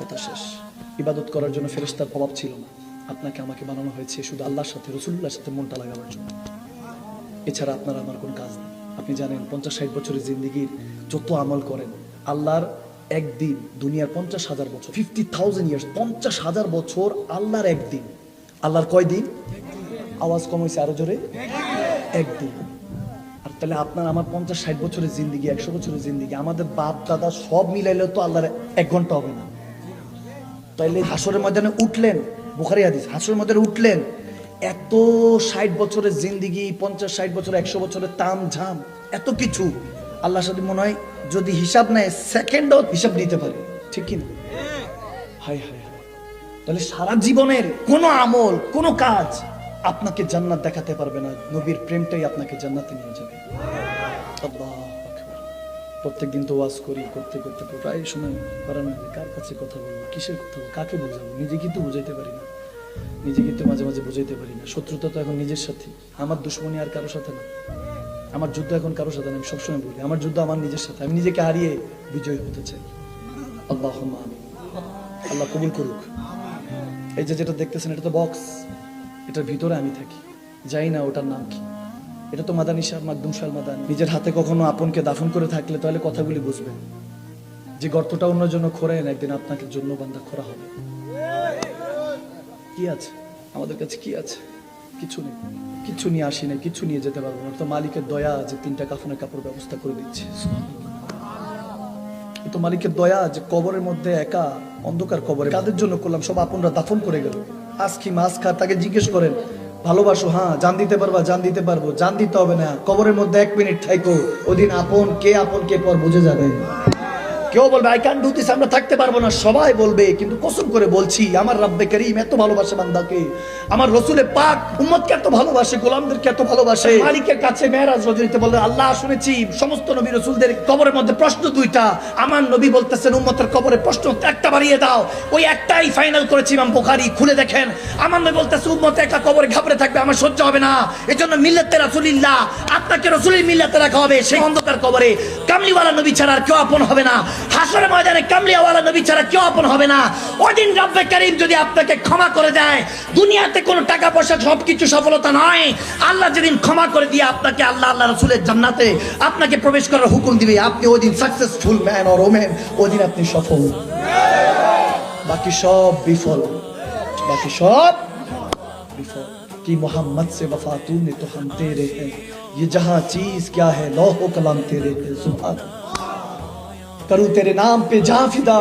কথা শেষ। ইবাদত করার জন্য ফেরেশতার অভাব ছিল না। আপনাকে আমাকে বানানো হয়েছে শুধু আল্লাহর সাথে, রাসূলুল্লাহর সাথে মনটা লাগাবার জন্য। এছাড়া আপনার আমার কোনো কাজ নেই। আপনি জানেন 50-60 বছরের জিন্দেগির যত আমল করেন, আল্লাহর একদিন, দুনিয়ার 50,000 বছর, 50,000 ইয়ার্স, 50,000 বছর আল্লাহর একদিন। আল্লাহর কয় দিন? আওয়াজ কম হয়েছে, আরো জোরে, একদিন। আর তাহলে আপনার আমার 50-60 বছরের জিন্দেগি, 100 বছরের জিন্দেগি, আমাদের বাপ দাদা সব মিলাইলেও তো আল্লাহর 1 ঘন্টা হবে না। তাইলে হাসরের ময়দানে উঠলেন, বুখারী হাদিস, হাসরের ময়দানে উঠলেন, এত 60 বছরের জিন্দেগি, 50-60 বছর, 100 বছরের তাম ঝাম, এত কিছু আল্লাহর সাথে মনে হয় যদি হিসাব নেয় সেকেন্ডও হিসাব নিতে পারে, ঠিক কিনা? High high high. তাহলে সারা জীবনের কোনো আমল, কোনো কাজ আপনাকে জান্নাত দেখাতে পারবে না। নবীর প্রেমটাই আপনাকে জান্নাতে নিয়ে যাবে। আল্লাহু আকবার। প্রত্যেকদিন তো ওয়াজ করি, করতে করতে প্রায় সময় করার না, কার কাছে কথা বলবো, কিসের কথা বলবো, কাকে বোঝাবো, নিজে কিন্তু বুঝাইতে পারি না, নিজে কিন্তু মাঝে মাঝে বুঝাইতে পারি না। শত্রুতা তো এখন নিজের সাথে, আমার দুশ্মনী আর কারোর সাথে না, আমার যুদ্ধ এখন কারোর সাথে না। আমি সবসময় বলি আমার যুদ্ধ আমার নিজের সাথে, আমি নিজেকে হারিয়ে বিজয়ী হতে চাই। আল্লাহুম্মা আমিন। আল্লাহ কবুল করুক। এই যে যেটা দেখতেছেন, এটা তো বক্স, এটার ভিতরে আমি থাকি, জানি না ওটার নাম কি। এটা তো মাদানী শাহ মাকদুম শাহ মাদানী। নিজের হাতে কখনো আপনকে দাফন করে থাকলে তাহলে কথাগুলি বুঝবেন যে গর্তটা অন্যের জন্য খোঁড়েন, একদিন আপনাকে জন্য বান্দা খোঁড়া হবে। কি আছে আমাদের কাছে? কি আছে? কিছু নেই, কিছু নিয়ে আসি না, কিছু নিয়ে যেতে পারবো না। তো মালিকের দয়া যে 3টা কাফনের কাপড় ব্যবস্থা করে দিচ্ছে, তো মালিকের দয়া যে কবরের মধ্যে একা অন্ধকার কবরে কাদের জন্য করলাম, সব আপনরা দাফন করে গেল। আজ কি মাছ খা, তাকে জিজ্ঞেস করেন ভালোবাসো? হ্যাঁ। জান দিতে পারবা? জান দিতে পারবো। জান দিতে হবে না, কবরের মধ্যে 1 মিনিট থাইকো, ওদিন আপন কে পর বুঝে যাবে। কেউ বলবে আই ক্যান ডু দিস, আমরা থাকতে পারবো না, সবাই বলবে, কিন্তু কসম করে বলছি আমার রব্বে করিম এত ভালোবাসে বান্দাকে, আমার রসুলে পাক উম্মতকে এত ভালোবাসে, গোলামদেরকে এত ভালোবাসে। মালিকের কাছে মেরাজ রজনীতে বললে আল্লাহ শুনেছি সমস্ত নবী রসুলদের কবরের মধ্যে প্রশ্ন 2টা, আমার নবী বলতেছেন উম্মতের কবরে প্রশ্ন 1টা বাড়িয়ে দাও, ওই একটাই ফাইনাল করেছি ইমাম বুখারী, খুলে দেখেন। আমার নবী বলতেছে উম্মত একা কবরে ঘাবড়ে থাকবে, আমার সহ্য হবে না, এজন্য মিল্লাতে রাসূলিল্লাহ, আপনাকে রসুলের মিল্লাতে রাখা হবে। সেই অন্ধকার কবরে কামলিওয়ালা নবী ছাড়া আর কেউ আপন হবে না। হাসরের ময়দানে কামলিওয়ালা নবী ছাড়া কেউ আপন হবে না। ওইদিন রব্বে কারীম যদি আপনাকে ক্ষমা করে দেয়, দুনিয়াতে কোনো টাকা পয়সা সবকিছু সফলতা নয়, আল্লাহ যেদিন ক্ষমা করে দিয়ে আপনাকে আল্লাহ রাসূলের জান্নাতে আপনাকে প্রবেশ করার হুকুম দিবে, আপনি ওইদিন সাকসেসফুল ম্যান অর ওমেন, ওইদিন আপনি সফল। বাকি সব বিফল, বাকি সব বিফল। कि मोहम्मद से वफा तूने तो हम तेरे हैं, ये जहां चीज क्या है लौह कलम तेरे हैं, सुभान करूं तेरे नाम पे जहां फिदा।